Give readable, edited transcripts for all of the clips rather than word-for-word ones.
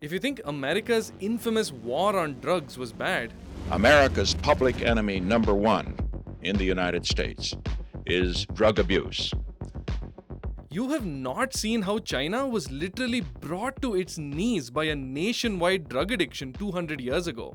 If you think America's infamous war on drugs was bad, America's public enemy number one in the United States is drug abuse. you have not seen how China was literally brought to its knees by a nationwide drug addiction 200 years ago.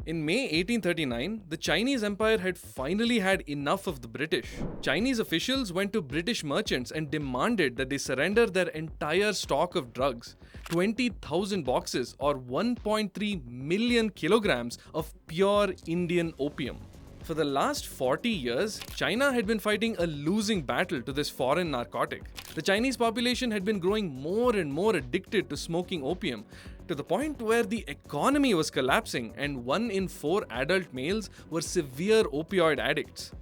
In May 1839, the Chinese Empire had finally had enough of the British. Chinese officials went to British merchants and demanded that they surrender their entire stock of drugs, 20,000 boxes or 1.3 million kilograms of pure Indian opium. For the last 40 years, China had been fighting a losing battle to this foreign narcotic. The Chinese population had been growing more and more addicted to smoking opium, to the point where the economy was collapsing and 1 in 4 adult males were severe opioid addicts.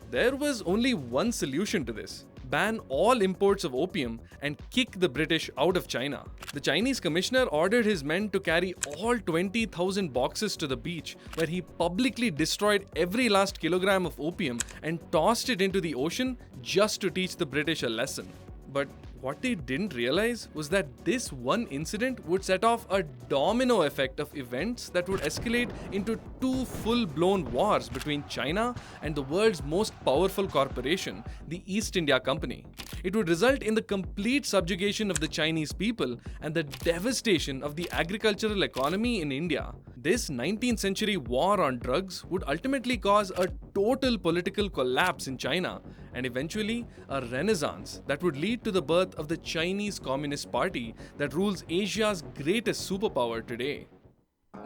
There was only one solution to this: ban all imports of opium and kick the British out of China. The Chinese commissioner ordered his men to carry all 20,000 boxes to the beach, where he publicly destroyed every last kilogram of opium and tossed it into the ocean just to teach the British a lesson. But what they didn't realize was that this one incident would set off a domino effect of events that would escalate into 2 full-blown wars between China and the world's most powerful corporation, the East India Company. It would result in the complete subjugation of the Chinese people and the devastation of the agricultural economy in India. This 19th century war on drugs would ultimately cause a total political collapse in China and eventually a renaissance that would lead to the birth of the Chinese Communist Party that rules Asia's greatest superpower today.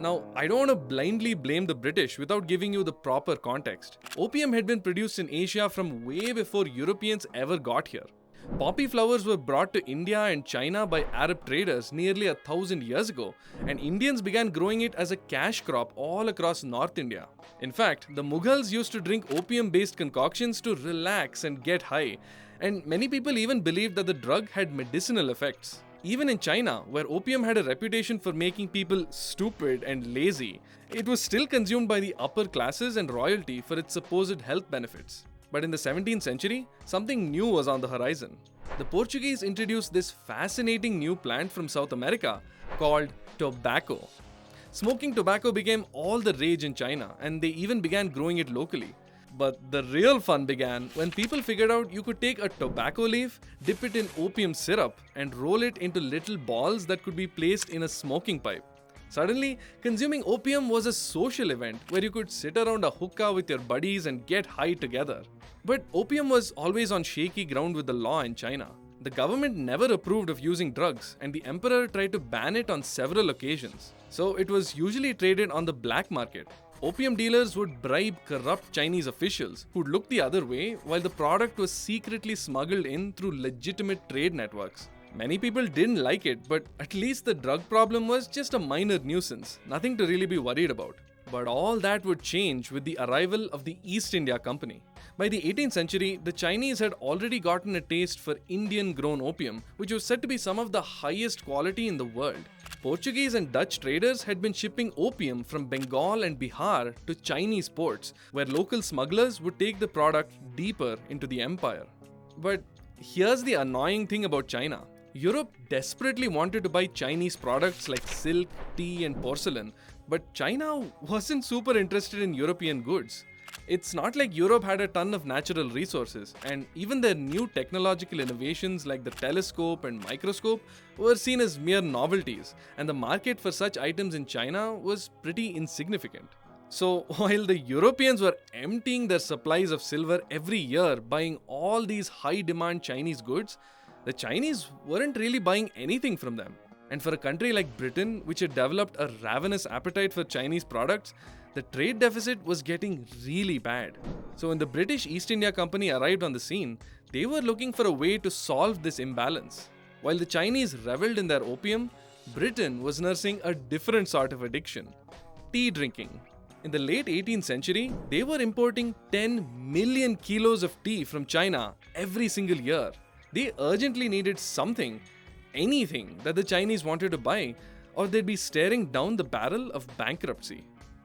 Now, I don't want to blindly blame the British without giving you the proper context. Opium had been produced in Asia from way before Europeans ever got here. Poppy flowers were brought to India and China by Arab traders nearly 1,000 years ago, and Indians began growing it as a cash crop all across North India. In fact, the Mughals used to drink opium-based concoctions to relax and get high, and many people even believed that the drug had medicinal effects. Even in China, where opium had a reputation for making people stupid and lazy, it was still consumed by the upper classes and royalty for its supposed health benefits. But in the 17th century, something new was on the horizon. The Portuguese introduced this fascinating new plant from South America called tobacco. Smoking tobacco became all the rage in China, and they even began growing it locally. But the real fun began when people figured out you could take a tobacco leaf, dip it in opium syrup, and roll it into little balls that could be placed in a smoking pipe. Suddenly, consuming opium was a social event where you could sit around a hookah with your buddies and get high together. But opium was always on shaky ground with the law in China. The government never approved of using drugs, and the emperor tried to ban it on several occasions. So it was usually traded on the black market. Opium dealers would bribe corrupt Chinese officials who'd look the other way while the product was secretly smuggled in through legitimate trade networks. Many people didn't like it, but at least the drug problem was just a minor nuisance, nothing to really be worried about. But all that would change with the arrival of the East India Company. By the 18th century, the Chinese had already gotten a taste for Indian-grown opium, which was said to be some of the highest quality in the world. Portuguese and Dutch traders had been shipping opium from Bengal and Bihar to Chinese ports, where local smugglers would take the product deeper into the empire. But here's the annoying thing about China. Europe desperately wanted to buy Chinese products like silk, tea, and porcelain, but China wasn't super interested in European goods. It's not like Europe had a ton of natural resources, and even their new technological innovations like the telescope and microscope were seen as mere novelties, and the market for such items in China was pretty insignificant. So, while the Europeans were emptying their supplies of silver every year buying all these high-demand Chinese goods, the Chinese weren't really buying anything from them. And for a country like Britain, which had developed a ravenous appetite for Chinese products, the trade deficit was getting really bad. So when the British East India Company arrived on the scene, they were looking for a way to solve this imbalance. While the Chinese reveled in their opium, Britain was nursing a different sort of addiction: tea drinking. In the late 18th century, they were importing 10 million kilos of tea from China every single year. They urgently needed something, anything that the Chinese wanted to buy, or they'd be staring down the barrel of bankruptcy.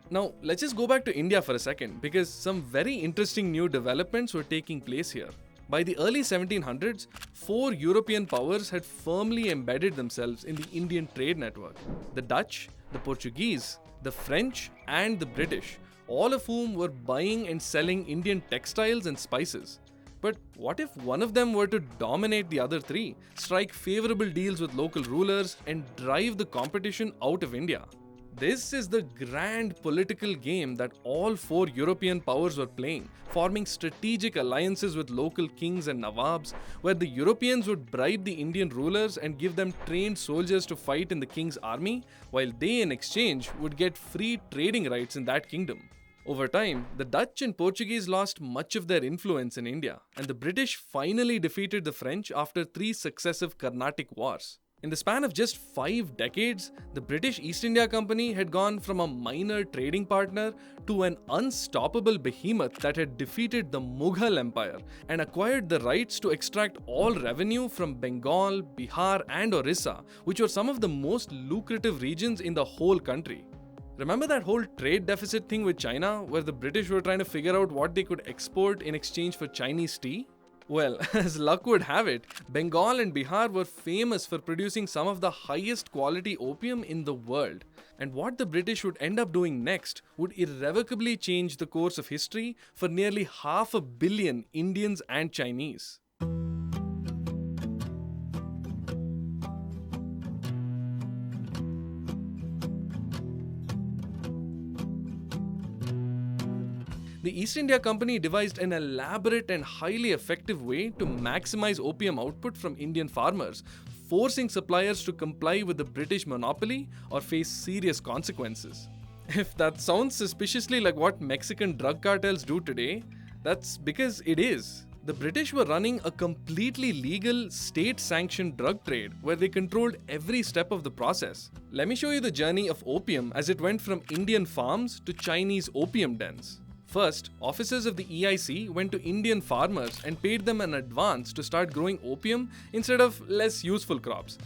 Now, let's just go back to India for a second, because some very interesting new developments were taking place here. By the early 1700s, 4 European powers had firmly embedded themselves in the Indian trade network: the Dutch, the Portuguese, the French, and the British, all of whom were buying and selling Indian textiles and spices. But what if one of them were to dominate the other three, strike favorable deals with local rulers, and drive the competition out of India? This is the grand political game that all 4 European powers were playing, forming strategic alliances with local kings and nawabs, where the Europeans would bribe the Indian rulers and give them trained soldiers to fight in the king's army, while they in exchange would get free trading rights in that kingdom. Over time, the Dutch and Portuguese lost much of their influence in India, and the British finally defeated the French after 3 successive Carnatic wars. In the span of just 5 decades, the British East India Company had gone from a minor trading partner to an unstoppable behemoth that had defeated the Mughal Empire and acquired the rights to extract all revenue from Bengal, Bihar, and Orissa, which were some of the most lucrative regions in the whole country. Remember that whole trade deficit thing with China, where the British were trying to figure out what they could export in exchange for Chinese tea? Well, as luck would have it, Bengal and Bihar were famous for producing some of the highest quality opium in the world. And what the British would end up doing next would irrevocably change the course of history for nearly 500 million Indians and Chinese. The East India Company devised an elaborate and highly effective way to maximize opium output from Indian farmers, forcing suppliers to comply with the British monopoly or face serious consequences. If that sounds suspiciously like what Mexican drug cartels do today, that's because it is. The British were running a completely legal, state-sanctioned drug trade where they controlled every step of the process. Let me show you the journey of opium as it went from Indian farms to Chinese opium dens. First, officers of the EIC went to Indian farmers and paid them an advance to start growing opium instead of less useful crops.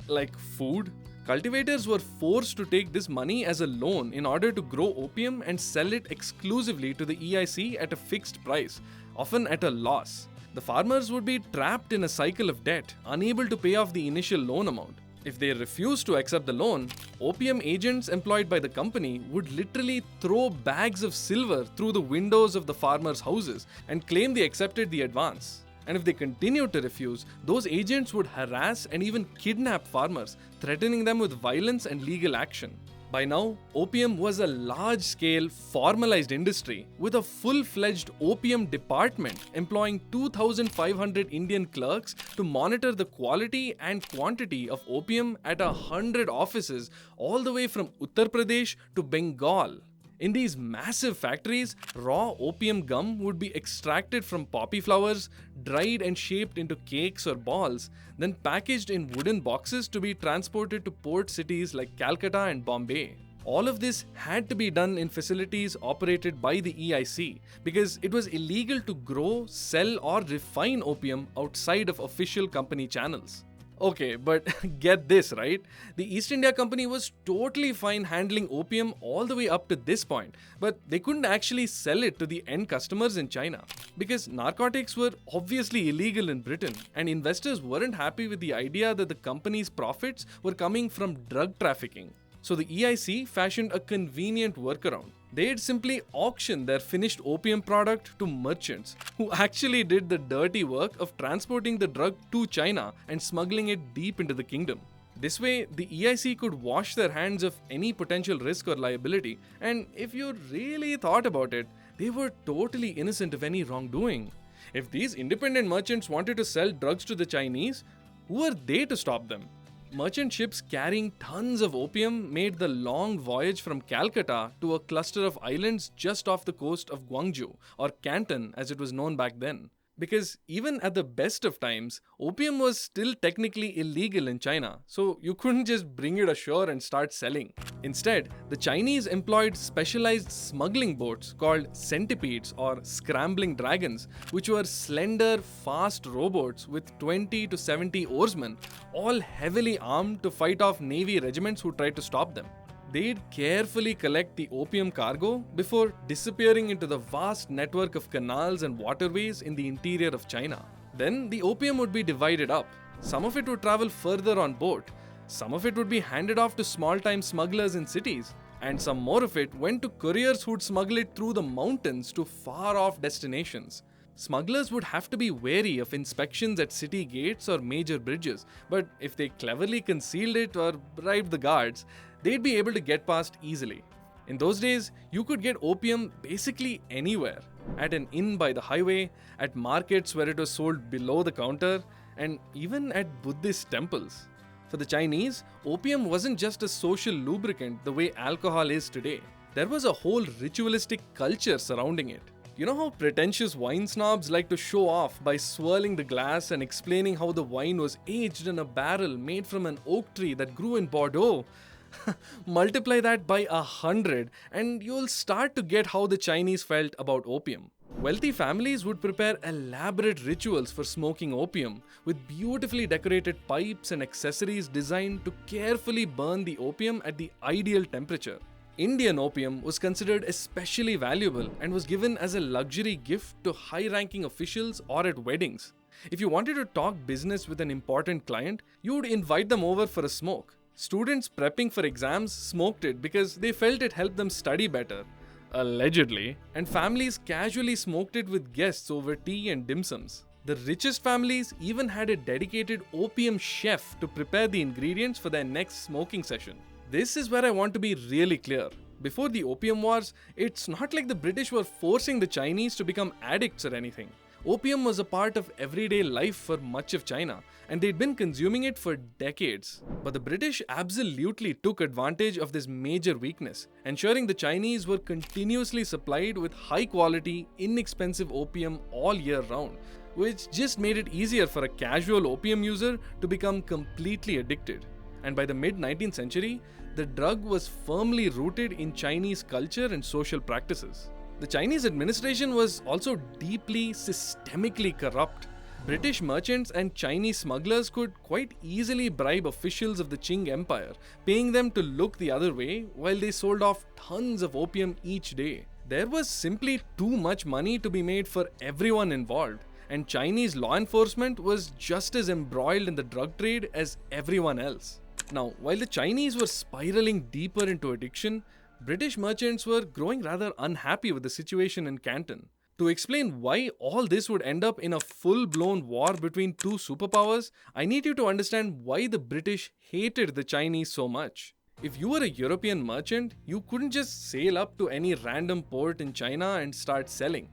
Like food. Cultivators were forced to take this money as a loan in order to grow opium and sell it exclusively to the EIC at a fixed price, often at a loss. The farmers would be trapped in a cycle of debt, unable to pay off the initial loan amount. If they refused to accept the loan, opium agents employed by the company would literally throw bags of silver through the windows of the farmers' houses and claim they accepted the advance. And if they continued to refuse, those agents would harass and even kidnap farmers, threatening them with violence and legal action. By now, opium was a large-scale, formalized industry with a full-fledged opium department employing 2,500 Indian clerks to monitor the quality and quantity of opium at 100 offices all the way from Uttar Pradesh to Bengal. In these massive factories, raw opium gum would be extracted from poppy flowers, dried and shaped into cakes or balls, then packaged in wooden boxes to be transported to port cities like Calcutta and Bombay. All of this had to be done in facilities operated by the EIC because it was illegal to grow, sell, or refine opium outside of official company channels. Okay, but get this, right? The East India Company was totally fine handling opium all the way up to this point, but they couldn't actually sell it to the end customers in China because narcotics were obviously illegal in Britain, and investors weren't happy with the idea that the company's profits were coming from drug trafficking. So the EIC fashioned a convenient workaround. They'd simply auction their finished opium product to merchants who actually did the dirty work of transporting the drug to China and smuggling it deep into the kingdom. This way, the EIC could wash their hands of any potential risk or liability, and if you really thought about it, they were totally innocent of any wrongdoing. If these independent merchants wanted to sell drugs to the Chinese, who were they to stop them? Merchant ships carrying tons of opium made the long voyage from Calcutta to a cluster of islands just off the coast of Gwangju, or Canton as it was known back then. Because even at the best of times, opium was still technically illegal in China, so you couldn't just bring it ashore and start selling. Instead, the Chinese employed specialized smuggling boats called centipedes or scrambling dragons, which were slender, fast rowboats with 20 to 70 oarsmen, all heavily armed to fight off Navy regiments who tried to stop them. They'd carefully collect the opium cargo before disappearing into the vast network of canals and waterways in the interior of China. Then the opium would be divided up. Some of it would travel further on boat, some of it would be handed off to small-time smugglers in cities, and some more of it went to couriers who'd smuggle it through the mountains to far-off destinations. Smugglers would have to be wary of inspections at city gates or major bridges, but if they cleverly concealed it or bribed the guards, they'd be able to get past easily. In those days, you could get opium basically anywhere. At an inn by the highway, at markets where it was sold below the counter, and even at Buddhist temples. For the Chinese, opium wasn't just a social lubricant the way alcohol is today. There was a whole ritualistic culture surrounding it. You know how pretentious wine snobs like to show off by swirling the glass and explaining how the wine was aged in a barrel made from an oak tree that grew in Bordeaux? Multiply that by 100 and you'll start to get how the Chinese felt about opium. Wealthy families would prepare elaborate rituals for smoking opium, with beautifully decorated pipes and accessories designed to carefully burn the opium at the ideal temperature. Indian opium was considered especially valuable and was given as a luxury gift to high-ranking officials or at weddings. If you wanted to talk business with an important client, you would invite them over for a smoke. Students prepping for exams smoked it because they felt it helped them study better. Allegedly, and families casually smoked it with guests over tea and dim sums. The richest families even had a dedicated opium chef to prepare the ingredients for their next smoking session. This is where I want to be really clear. Before the Opium Wars, it's not like the British were forcing the Chinese to become addicts or anything. Opium was a part of everyday life for much of China, and they'd been consuming it for decades. But the British absolutely took advantage of this major weakness, ensuring the Chinese were continuously supplied with high-quality, inexpensive opium all year round, which just made it easier for a casual opium user to become completely addicted. And by the mid-19th century, the drug was firmly rooted in Chinese culture and social practices. The Chinese administration was also deeply, systemically corrupt. British merchants and Chinese smugglers could quite easily bribe officials of the Qing Empire, paying them to look the other way while they sold off tons of opium each day. There was simply too much money to be made for everyone involved, and Chinese law enforcement was just as embroiled in the drug trade as everyone else. Now, while the Chinese were spiraling deeper into addiction, British merchants were growing rather unhappy with the situation in Canton. To explain why all this would end up in a full-blown war between two superpowers, I need you to understand why the British hated the Chinese so much. If you were a European merchant, you couldn't just sail up to any random port in China and start selling.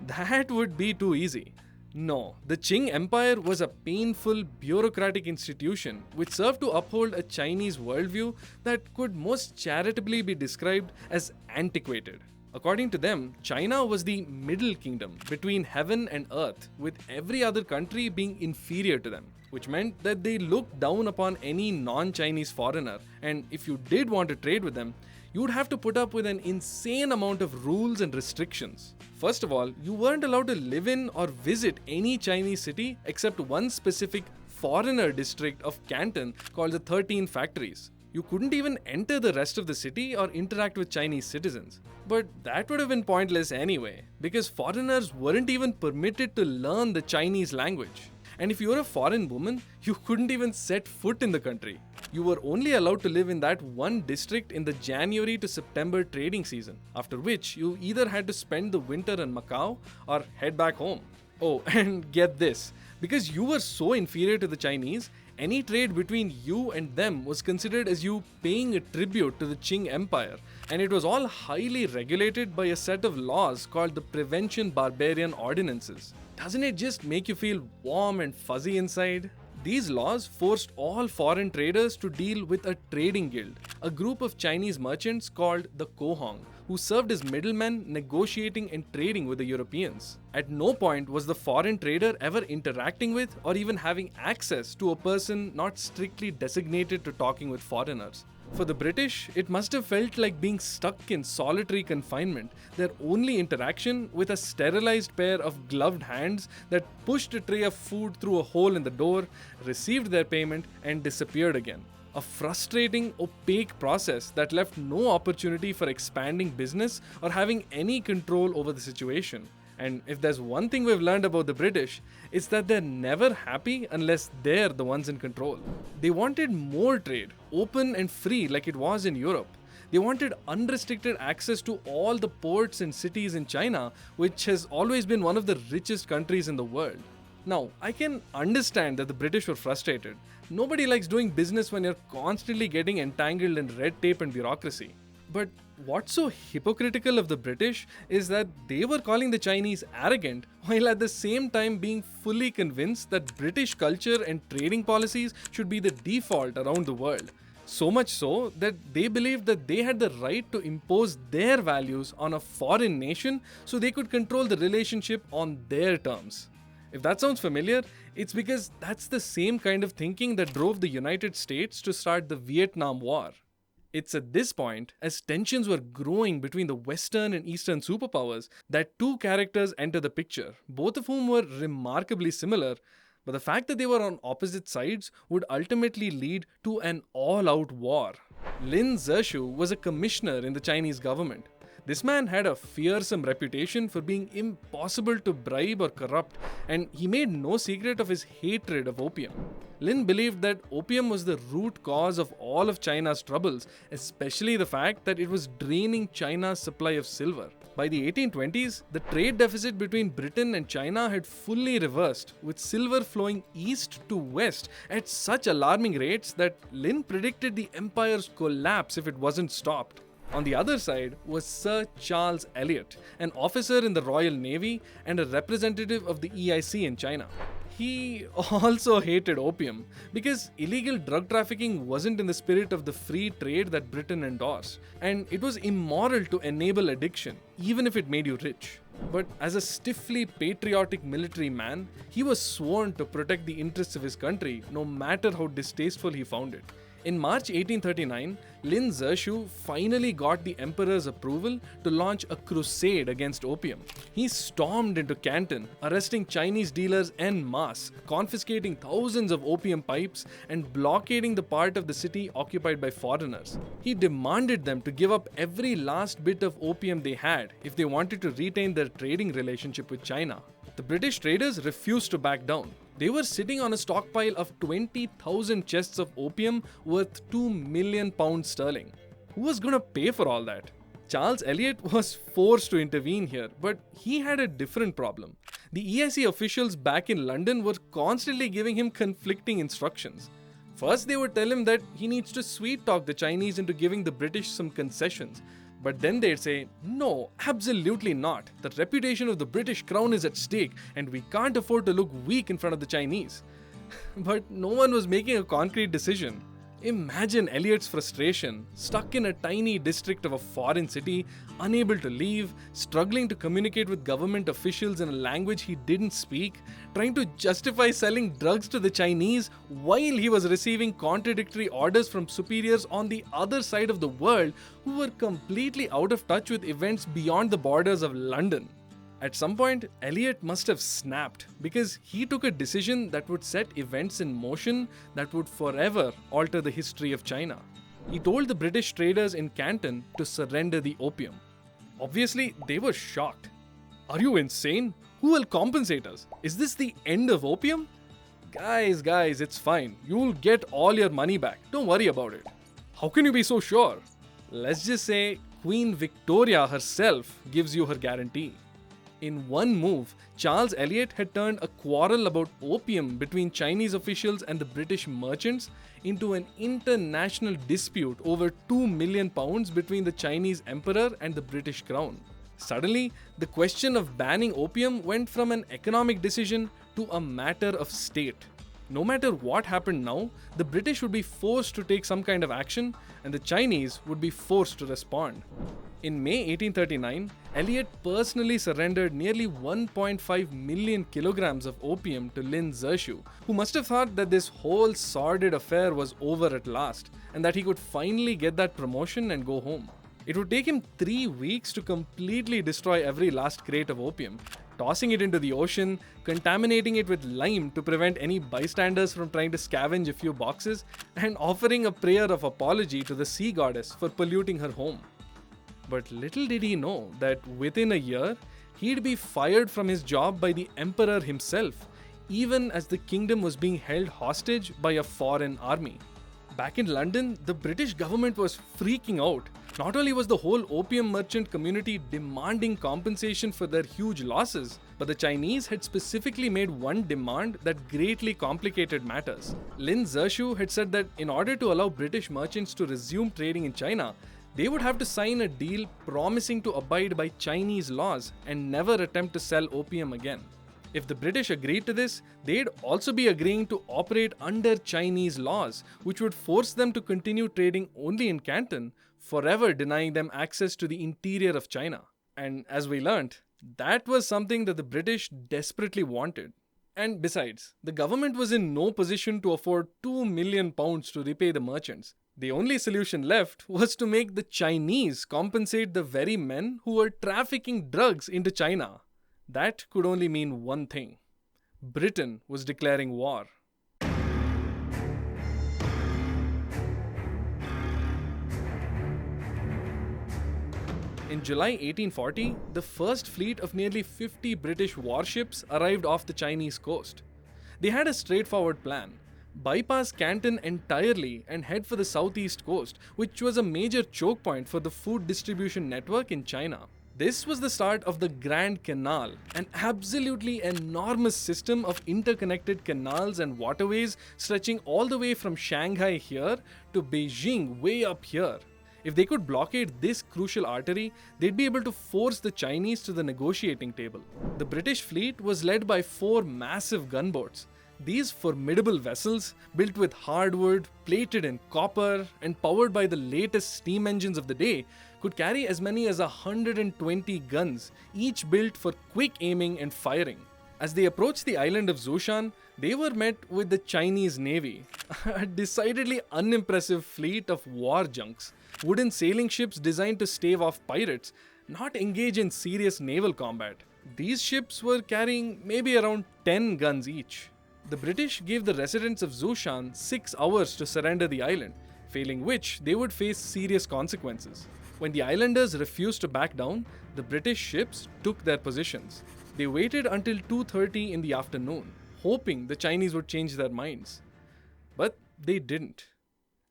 That would be too easy. No, the Qing Empire was a painful, bureaucratic institution which served to uphold a Chinese worldview that could most charitably be described as antiquated. According to them, China was the middle kingdom between heaven and earth, with every other country being inferior to them, which meant that they looked down upon any non-Chinese foreigner, and if you did want to trade with them, you would have to put up with an insane amount of rules and restrictions. First of all, you weren't allowed to live in or visit any Chinese city except one specific foreigner district of Canton called the 13 Factories. You couldn't even enter the rest of the city or interact with Chinese citizens. But that would have been pointless anyway, because foreigners weren't even permitted to learn the Chinese language. And if you were a foreign woman, you couldn't even set foot in the country. You were only allowed to live in that one district in the January to September trading season, after which you either had to spend the winter in Macau or head back home. Oh, and get this, because you were so inferior to the Chinese, any trade between you and them was considered as you paying a tribute to the Qing Empire, and it was all highly regulated by a set of laws called the Prevention Barbarian Ordinances. Doesn't it just make you feel warm and fuzzy inside? These laws forced all foreign traders to deal with a trading guild, a group of Chinese merchants called the Kohong, who served as middlemen negotiating and trading with the Europeans. At no point was the foreign trader ever interacting with or even having access to a person not strictly designated to talking with foreigners. For the British, it must have felt like being stuck in solitary confinement, their only interaction with a sterilized pair of gloved hands that pushed a tray of food through a hole in the door, received their payment, and disappeared again. A frustrating, opaque process that left no opportunity for expanding business or having any control over the situation. And if there's one thing we've learned about the British, it's that they're never happy unless they're the ones in control. They wanted more trade, open and free like it was in Europe. They wanted unrestricted access to all the ports and cities in China, which has always been one of the richest countries in the world. Now, I can understand that the British were frustrated. Nobody likes doing business when you're constantly getting entangled in red tape and bureaucracy. But what's so hypocritical of the British is that they were calling the Chinese arrogant while at the same time being fully convinced that British culture and trading policies should be the default around the world. So much so that they believed that they had the right to impose their values on a foreign nation so they could control the relationship on their terms. If that sounds familiar, it's because that's the same kind of thinking that drove the United States to start the Vietnam War. It's at this point, as tensions were growing between the Western and Eastern superpowers, that two characters enter the picture, both of whom were remarkably similar, but the fact that they were on opposite sides would ultimately lead to an all-out war. Lin Zexu was a commissioner in the Chinese government. This man had a fearsome reputation for being impossible to bribe or corrupt, and he made no secret of his hatred of opium. Lin believed that opium was the root cause of all of China's troubles, especially the fact that it was draining China's supply of silver. By the 1820s, the trade deficit between Britain and China had fully reversed, with silver flowing east to west at such alarming rates that Lin predicted the empire's collapse if it wasn't stopped. On the other side was Sir Charles Elliot, an officer in the Royal Navy and a representative of the EIC in China. He also hated opium because illegal drug trafficking wasn't in the spirit of the free trade that Britain endorsed, and it was immoral to enable addiction, even if it made you rich. But as a stiffly patriotic military man, he was sworn to protect the interests of his country, no matter how distasteful he found it. In March 1839, Lin Zexu finally got the emperor's approval to launch a crusade against opium. He stormed into Canton, arresting Chinese dealers en masse, confiscating thousands of opium pipes, and blockading the part of the city occupied by foreigners. He demanded them to give up every last bit of opium they had if they wanted to retain their trading relationship with China. The British traders refused to back down. They were sitting on a stockpile of 20,000 chests of opium worth £2 million sterling. Who was going to pay for all that? Charles Elliot was forced to intervene here, but he had a different problem. The EIC officials back in London were constantly giving him conflicting instructions. First, they would tell him that he needs to sweet talk the Chinese into giving the British some concessions. But then they'd say, no, absolutely not. The reputation of the British crown is at stake and we can't afford to look weak in front of the Chinese. But no one was making a concrete decision. Imagine Elliot's frustration, stuck in a tiny district of a foreign city, unable to leave, struggling to communicate with government officials in a language he didn't speak, trying to justify selling drugs to the Chinese while he was receiving contradictory orders from superiors on the other side of the world who were completely out of touch with events beyond the borders of London. At some point, Elliot must have snapped because he took a decision that would set events in motion that would forever alter the history of China. He told the British traders in Canton to surrender the opium. Obviously, they were shocked. Are you insane? Who will compensate us? Is this the end of opium? Guys, it's fine. You'll get all your money back. Don't worry about it. How can you be so sure? Let's just say Queen Victoria herself gives you her guarantee. In one move, Charles Elliot had turned a quarrel about opium between Chinese officials and the British merchants into an international dispute over £2 million between the Chinese emperor and the British crown. Suddenly, the question of banning opium went from an economic decision to a matter of state. No matter what happened now, the British would be forced to take some kind of action and the Chinese would be forced to respond. In May 1839, Elliot personally surrendered nearly 1.5 million kilograms of opium to Lin Zexu, who must have thought that this whole sordid affair was over at last and that he could finally get that promotion and go home. It would take him 3 weeks to completely destroy every last crate of opium, tossing it into the ocean, contaminating it with lime to prevent any bystanders from trying to scavenge a few boxes, and offering a prayer of apology to the sea goddess for polluting her home. But little did he know that within a year, he'd be fired from his job by the emperor himself, even as the kingdom was being held hostage by a foreign army. Back in London, the British government was freaking out. Not only was the whole opium merchant community demanding compensation for their huge losses, but the Chinese had specifically made one demand that greatly complicated matters. Lin Zexu had said that in order to allow British merchants to resume trading in China, they would have to sign a deal promising to abide by Chinese laws and never attempt to sell opium again. If the British agreed to this, they'd also be agreeing to operate under Chinese laws, which would force them to continue trading only in Canton, forever denying them access to the interior of China. And as we learnt, that was something that the British desperately wanted. And besides, the government was in no position to afford £2 million to repay the merchants. The only solution left was to make the Chinese compensate the very men who were trafficking drugs into China. That could only mean one thing. Britain was declaring war. In July 1840, the first fleet of nearly 50 British warships arrived off the Chinese coast. They had a straightforward plan: bypass Canton entirely and head for the southeast coast, which was a major choke point for the food distribution network in China. This was the start of the Grand Canal, an absolutely enormous system of interconnected canals and waterways stretching all the way from Shanghai here to Beijing way up here. If they could blockade this crucial artery, they'd be able to force the Chinese to the negotiating table. The British fleet was led by 4 massive gunboats. These formidable vessels, built with hardwood, plated in copper, and powered by the latest steam engines of the day, could carry as many as 120 guns, each built for quick aiming and firing. As they approached the island of Zhoushan, they were met with the Chinese Navy, a decidedly unimpressive fleet of war junks, wooden sailing ships designed to stave off pirates, not engage in serious naval combat. These ships were carrying maybe around 10 guns each. The British gave the residents of Zhoushan 6 hours to surrender the island, failing which they would face serious consequences. When the islanders refused to back down, the British ships took their positions. They waited until 2:30 in the afternoon, hoping the Chinese would change their minds. But they didn't.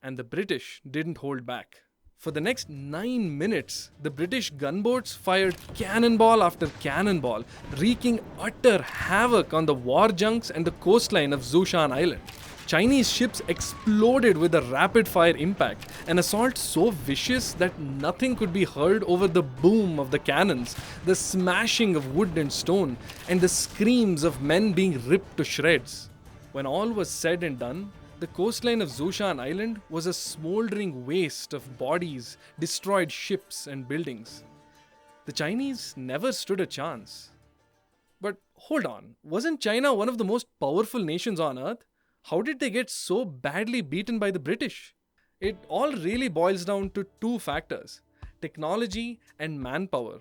And the British didn't hold back. For the next 9 minutes, the British gunboats fired cannonball after cannonball, wreaking utter havoc on the war junks and the coastline of Zhoushan Island. Chinese ships exploded with a rapid-fire impact, an assault so vicious that nothing could be heard over the boom of the cannons, the smashing of wood and stone, and the screams of men being ripped to shreds. When all was said and done, the coastline of Zhoushan Island was a smoldering waste of bodies, destroyed ships, and buildings. The Chinese never stood a chance. But hold on, wasn't China one of the most powerful nations on earth? How did they get so badly beaten by the British? It all really boils down to 2 factors: technology and manpower.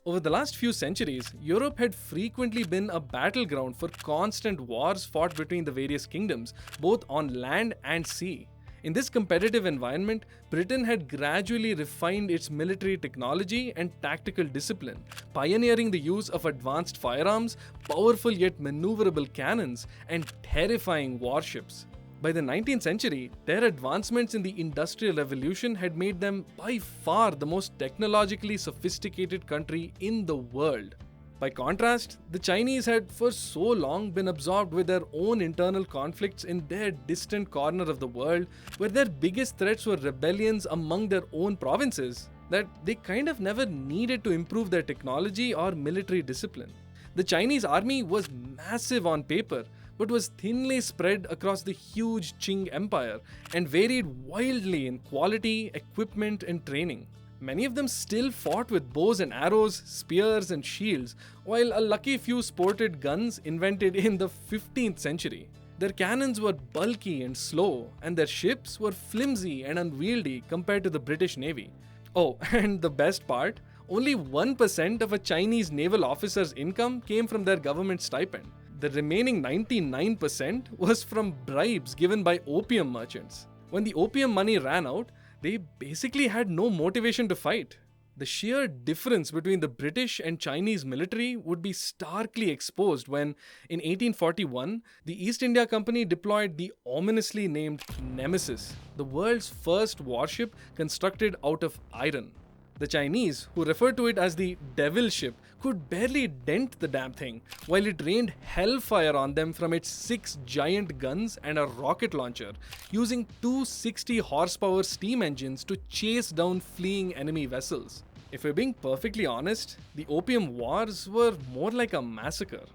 Over the last few centuries, Europe had frequently been a battleground for constant wars fought between the various kingdoms, both on land and sea. In this competitive environment, Britain had gradually refined its military technology and tactical discipline, pioneering the use of advanced firearms, powerful yet maneuverable cannons, and terrifying warships. By the 19th century, their advancements in the Industrial Revolution had made them by far the most technologically sophisticated country in the world. By contrast, the Chinese had for so long been absorbed with their own internal conflicts in their distant corner of the world, where their biggest threats were rebellions among their own provinces, that they kind of never needed to improve their technology or military discipline. The Chinese army was massive on paper, but was thinly spread across the huge Qing Empire and varied wildly in quality, equipment, and training. Many of them still fought with bows and arrows, spears and shields, while a lucky few sported guns invented in the 15th century. Their cannons were bulky and slow, and their ships were flimsy and unwieldy compared to the British Navy. Oh, and the best part, Only 1% of a Chinese naval officer's income came from their government stipend. The remaining 99% was from bribes given by opium merchants. When the opium money ran out, they basically had no motivation to fight. The sheer difference between the British and Chinese military would be starkly exposed when, in 1841, the East India Company deployed the ominously named Nemesis, the world's first warship constructed out of iron. The Chinese, who referred to it as the Devil Ship, could barely dent the damn thing, while it rained hellfire on them from its 6 giant guns and a rocket launcher, using 260 horsepower steam engines to chase down fleeing enemy vessels. If we're being perfectly honest, the Opium Wars were more like a massacre.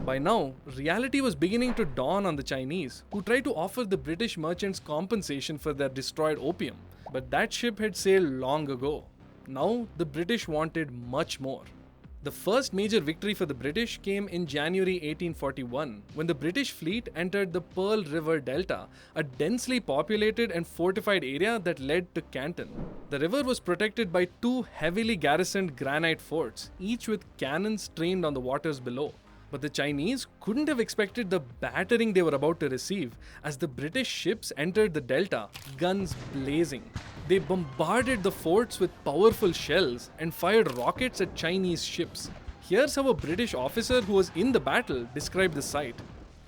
By now, reality was beginning to dawn on the Chinese, who tried to offer the British merchants compensation for their destroyed opium. But that ship had sailed long ago. Now, the British wanted much more. The first major victory for the British came in January 1841, when the British fleet entered the Pearl River Delta, a densely populated and fortified area that led to Canton. The river was protected by 2 heavily garrisoned granite forts, each with cannons trained on the waters below. But the Chinese couldn't have expected the battering they were about to receive as the British ships entered the delta, guns blazing. They bombarded the forts with powerful shells and fired rockets at Chinese ships. Here's how a British officer who was in the battle described the sight.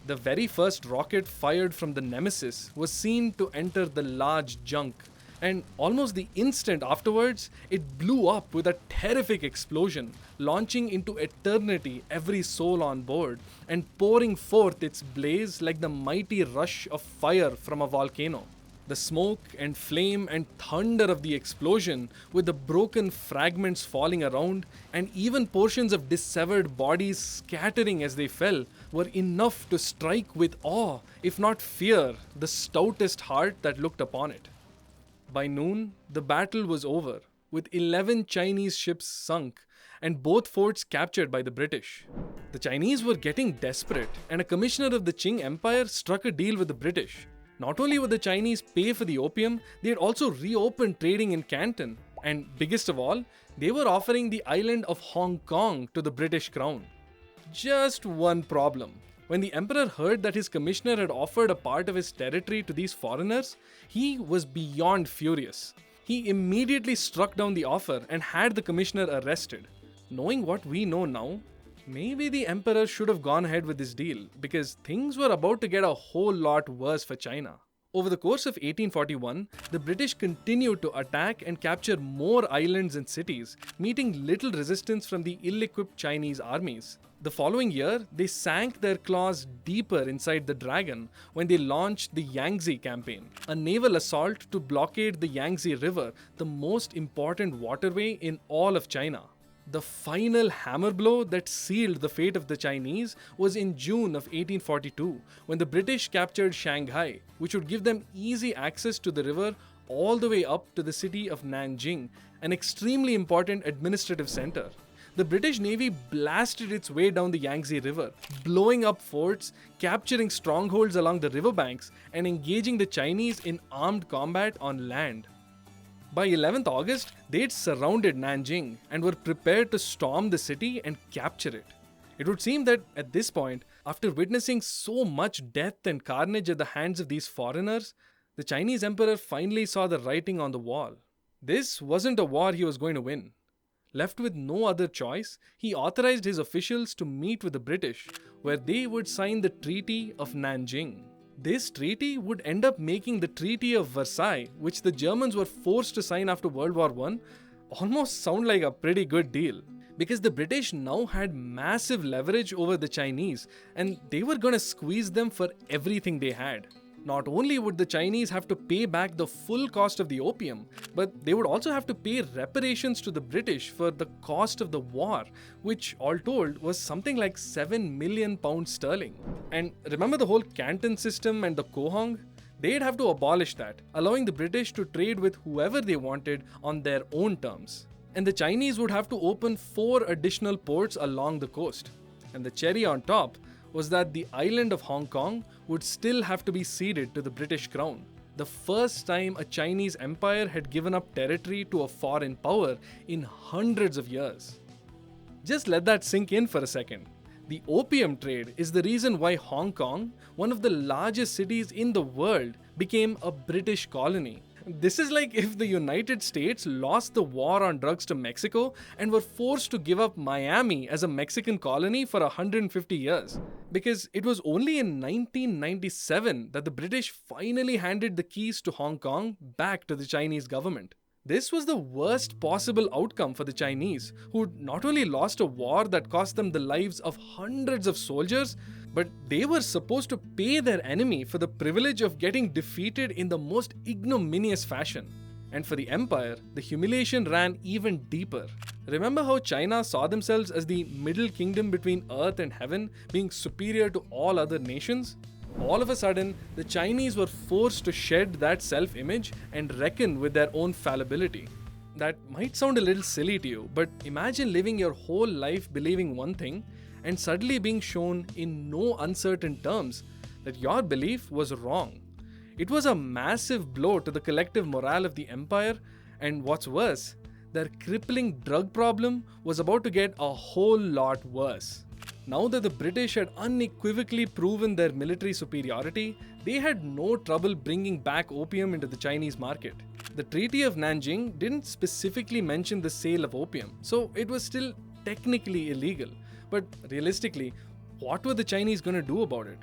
The very first rocket fired from the Nemesis was seen to enter the large junk, and almost the instant afterwards, it blew up with a terrific explosion, launching into eternity every soul on board and pouring forth its blaze like the mighty rush of fire from a volcano. The smoke and flame and thunder of the explosion, with the broken fragments falling around and even portions of dissevered bodies scattering as they fell, were enough to strike with awe, if not fear, the stoutest heart that looked upon it. By noon, the battle was over, with 11 Chinese ships sunk and both forts captured by the British. The Chinese were getting desperate, and a commissioner of the Qing Empire struck a deal with the British. Not only would the Chinese pay for the opium, they had also reopened trading in Canton. And biggest of all, they were offering the island of Hong Kong to the British Crown. Just one problem. When the emperor heard that his commissioner had offered a part of his territory to these foreigners, he was beyond furious. He immediately struck down the offer and had the commissioner arrested. Knowing what we know now, maybe the emperor should have gone ahead with this deal, because things were about to get a whole lot worse for China. Over the course of 1841, the British continued to attack and capture more islands and cities, meeting little resistance from the ill-equipped Chinese armies. The following year, they sank their claws deeper inside the Dragon when they launched the Yangtze campaign, a naval assault to blockade the Yangtze River, the most important waterway in all of China. The final hammer blow that sealed the fate of the Chinese was in June of 1842, when the British captured Shanghai, which would give them easy access to the river all the way up to the city of Nanjing, an extremely important administrative center. The British Navy blasted its way down the Yangtze River, blowing up forts, capturing strongholds along the riverbanks, and engaging the Chinese in armed combat on land. By 11th August, they had surrounded Nanjing and were prepared to storm the city and capture it. It would seem that at this point, after witnessing so much death and carnage at the hands of these foreigners, the Chinese emperor finally saw the writing on the wall. This wasn't a war he was going to win. Left with no other choice, he authorized his officials to meet with the British, where they would sign the Treaty of Nanjing. This treaty would end up making the Treaty of Versailles, which the Germans were forced to sign after World War I, almost sound like a pretty good deal. Because the British now had massive leverage over the Chinese, and they were going to squeeze them for everything they had. Not only would the Chinese have to pay back the full cost of the opium, but they would also have to pay reparations to the British for the cost of the war, which all told was something like £7 million sterling. And remember the whole Canton system and the Kohong? They'd have to abolish that, allowing the British to trade with whoever they wanted on their own terms. And the Chinese would have to open 4 additional ports along the coast. And the cherry on top was that the island of Hong Kong would still have to be ceded to the British Crown. the first time a Chinese empire had given up territory to a foreign power in hundreds of years. Just let that sink in for a second. The opium trade is the reason why Hong Kong, one of the largest cities in the world, became a British colony. This is like if the United States lost the war on drugs to Mexico and were forced to give up Miami as a Mexican colony for 150 years. Because it was only in 1997 that the British finally handed the keys to Hong Kong back to the Chinese government. This was the worst possible outcome for the Chinese, who not only lost a war that cost them the lives of hundreds of soldiers, but they were supposed to pay their enemy for the privilege of getting defeated in the most ignominious fashion. And for the empire, the humiliation ran even deeper. Remember how China saw themselves as the middle kingdom between earth and heaven, being superior to all other nations? All of a sudden, the Chinese were forced to shed that self-image and reckon with their own fallibility. That might sound a little silly to you, but imagine living your whole life believing one thing and suddenly being shown in no uncertain terms that your belief was wrong. It was a massive blow to the collective morale of the empire, and what's worse, their crippling drug problem was about to get a whole lot worse. Now that the British had unequivocally proven their military superiority, they had no trouble bringing back opium into the Chinese market. The Treaty of Nanjing didn't specifically mention the sale of opium, so it was still technically illegal. But realistically, what were the Chinese going to do about it?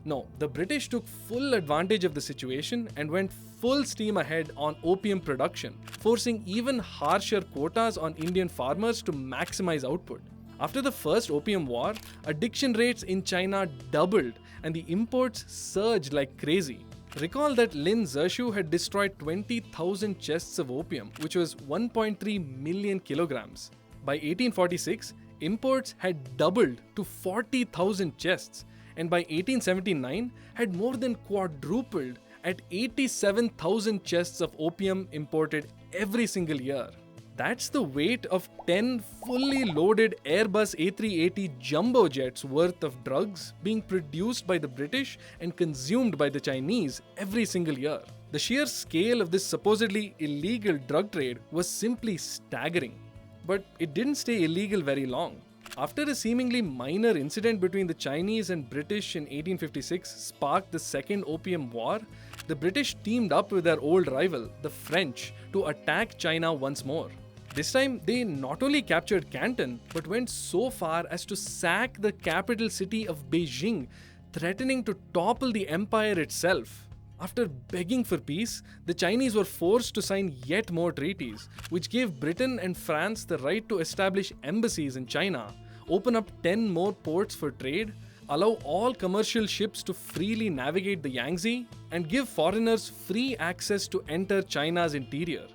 No, the British took full advantage of the situation and went full steam ahead on opium production, forcing even harsher quotas on Indian farmers to maximize output. After the first Opium War, addiction rates in China doubled and the imports surged like crazy. Recall that Zexu had destroyed 20,000 chests of opium, which was 1.3 million kilograms. By 1846, imports had doubled to 40,000 chests, and by 1879 had more than quadrupled at 87,000 chests of opium imported every single year. That's the weight of 10 fully loaded Airbus A380 jumbo jets worth of drugs being produced by the British and consumed by the Chinese every single year. The sheer scale of this supposedly illegal drug trade was simply staggering. But it didn't stay illegal very long. After a seemingly minor incident between the Chinese and British in 1856 sparked the Second Opium War, the British teamed up with their old rival, the French, to attack China once more. This time, they not only captured Canton, but went so far as to sack the capital city of Beijing, threatening to topple the empire itself. After begging for peace, the Chinese were forced to sign yet more treaties, which gave Britain and France the right to establish embassies in China, open up 10 more ports for trade, allow all commercial ships to freely navigate the Yangtze, and give foreigners free access to enter China's interior.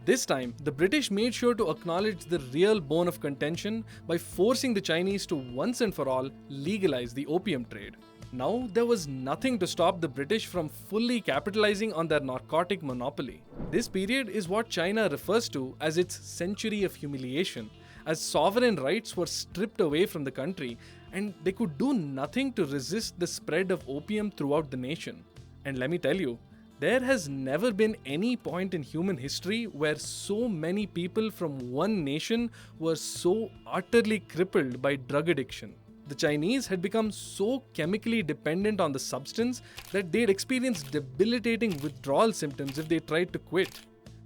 This time, the British made sure to acknowledge the real bone of contention by forcing the Chinese to once and for all legalize the opium trade. Now, there was nothing to stop the British from fully capitalizing on their narcotic monopoly. This period is what China refers to as its century of humiliation, as sovereign rights were stripped away from the country and they could do nothing to resist the spread of opium throughout the nation. And let me tell you, there has never been any point in human history where so many people from one nation were so utterly crippled by drug addiction. The Chinese had become so chemically dependent on the substance that they'd experience debilitating withdrawal symptoms if they tried to quit.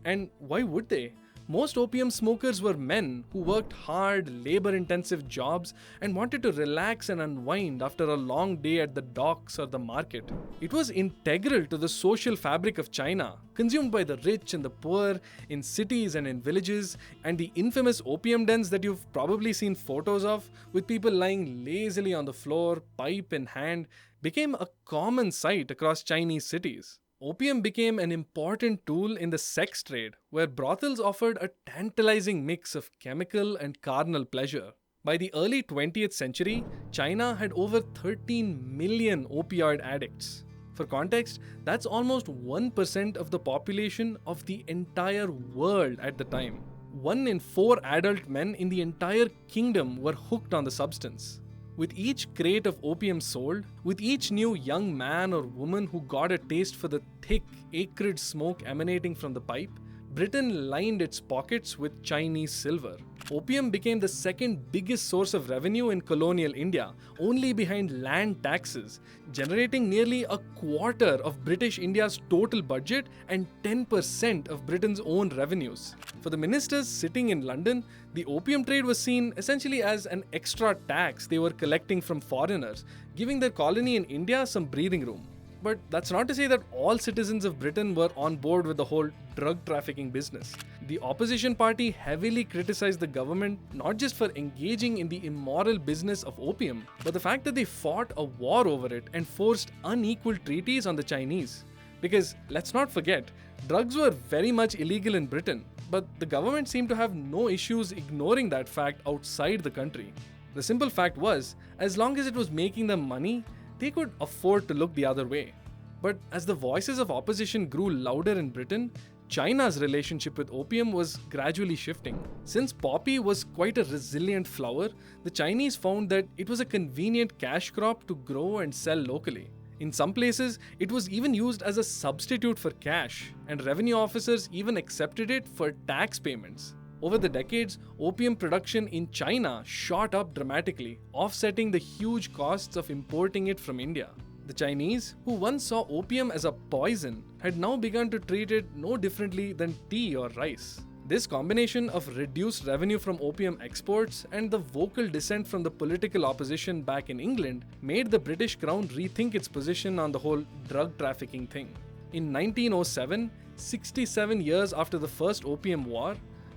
And why would they? Most opium smokers were men who worked hard, labor-intensive jobs and wanted to relax and unwind after a long day at the docks or the market. It was integral to the social fabric of China, consumed by the rich and the poor, in cities and in villages, and the infamous opium dens that you've probably seen photos of, with people lying lazily on the floor, pipe in hand, became a common sight across Chinese cities. Opium became an important tool in the sex trade, where brothels offered a tantalizing mix of chemical and carnal pleasure. By the early 20th century, China had over 13 million opioid addicts. For context, that's almost 1% of the population of the entire world at the time. 1 in 4 adult men in the entire kingdom were hooked on the substance. With each crate of opium sold, with each new young man or woman who got a taste for the thick, acrid smoke emanating from the pipe, Britain lined its pockets with Chinese silver. Opium became the second biggest source of revenue in colonial India, only behind land taxes, generating nearly a quarter of British India's total budget and 10% of Britain's own revenues. For the ministers sitting in London, the opium trade was seen essentially as an extra tax they were collecting from foreigners, giving their colony in India some breathing room. But that's not to say that all citizens of Britain were on board with the whole drug trafficking business. The opposition party heavily criticized the government not just for engaging in the immoral business of opium, but the fact that they fought a war over it and forced unequal treaties on the Chinese. Because let's not forget, drugs were very much illegal in Britain, but the government seemed to have no issues ignoring that fact outside the country. The simple fact was, as long as it was making them money, they could afford to look the other way. But as the voices of opposition grew louder in Britain, China's relationship with opium was gradually shifting. Since poppy was quite a resilient flower, the Chinese found that it was a convenient cash crop to grow and sell locally. In some places, it was even used as a substitute for cash, and revenue officers even accepted it for tax payments. Over the decades, opium production in China shot up dramatically, offsetting the huge costs of importing it from India. The Chinese, who once saw opium as a poison, had now begun to treat it no differently than tea or rice. This combination of reduced revenue from opium exports and the vocal dissent from the political opposition back in England made the British Crown rethink its position on the whole drug trafficking thing. In 1907, 67 years after the First Opium War,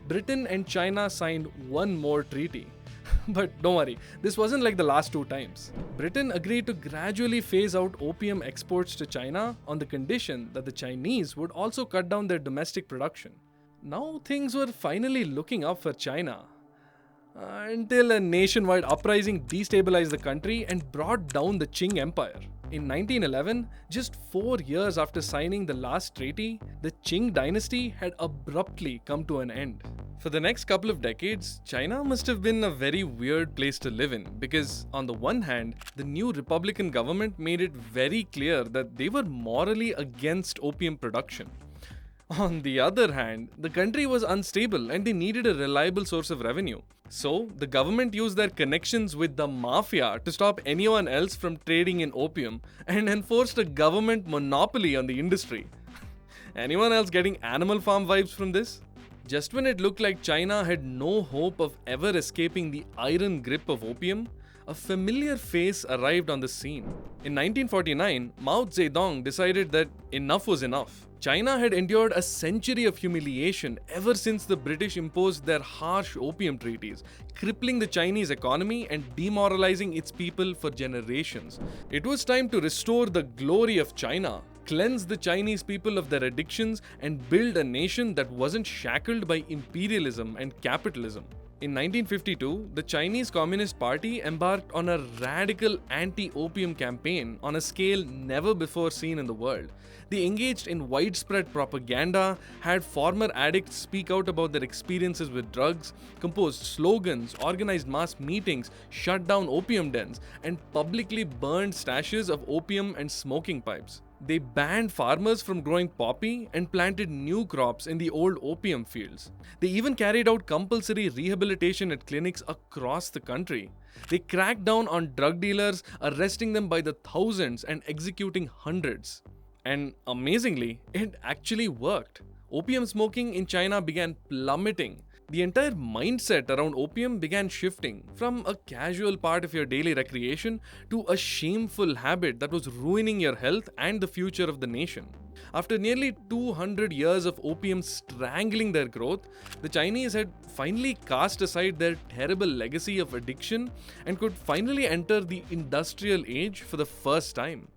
Britain and China signed one more treaty. But don't worry, this wasn't like the last two times. Britain agreed to gradually phase out opium exports to China on the condition that the Chinese would also cut down their domestic production. Now things were finally looking up for China. Until a nationwide uprising destabilized the country and brought down the Qing Empire. In 1911, just 4 years after signing the last treaty, the Qing dynasty had abruptly come to an end. For the next couple of decades, China must have been a very weird place to live in because, on the one hand, the new Republican government made it very clear that they were morally against opium production. On the other hand, the country was unstable and they needed a reliable source of revenue. So, the government used their connections with the mafia to stop anyone else from trading in opium and enforced a government monopoly on the industry. Anyone else getting Animal Farm vibes from this? Just when it looked like China had no hope of ever escaping the iron grip of opium, a familiar face arrived on the scene. In 1949, Mao Zedong decided that enough was enough. China had endured a century of humiliation ever since the British imposed their harsh opium treaties, crippling the Chinese economy and demoralizing its people for generations. It was time to restore the glory of China, cleanse the Chinese people of their addictions, and build a nation that wasn't shackled by imperialism and capitalism. In 1952, the Chinese Communist Party embarked on a radical anti-opium campaign on a scale never before seen in the world. They engaged in widespread propaganda, had former addicts speak out about their experiences with drugs, composed slogans, organized mass meetings, shut down opium dens, and publicly burned stashes of opium and smoking pipes. They banned farmers from growing poppy and planted new crops in the old opium fields. They even carried out compulsory rehabilitation at clinics across the country. They cracked down on drug dealers, arresting them by the thousands and executing hundreds. And amazingly, it actually worked. Opium smoking in China began plummeting. The entire mindset around opium began shifting from a casual part of your daily recreation to a shameful habit that was ruining your health and the future of the nation. After nearly 200 years of opium strangling their growth, the Chinese had finally cast aside their terrible legacy of addiction and could finally enter the industrial age for the first time.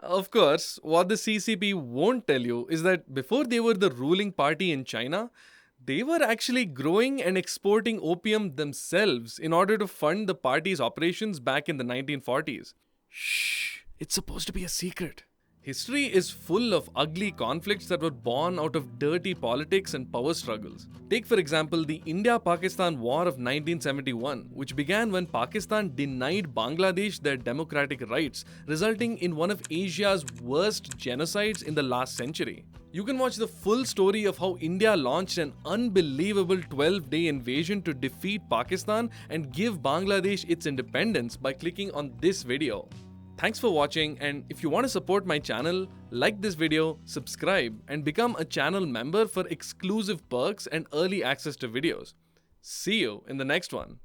Of course, what the CCP won't tell you is that before they were the ruling party in China, they were actually growing and exporting opium themselves in order to fund the party's operations back in the 1940s. Shh, it's supposed to be a secret. History is full of ugly conflicts that were born out of dirty politics and power struggles. Take, for example, the India-Pakistan War of 1971, which began when Pakistan denied Bangladesh their democratic rights, resulting in one of Asia's worst genocides in the last century. You can watch the full story of how India launched an unbelievable 12-day invasion to defeat Pakistan and give Bangladesh its independence by clicking on this video. Thanks for watching, and if you want to support my channel, like this video, subscribe, and become a channel member for exclusive perks and early access to videos. See you in the next one.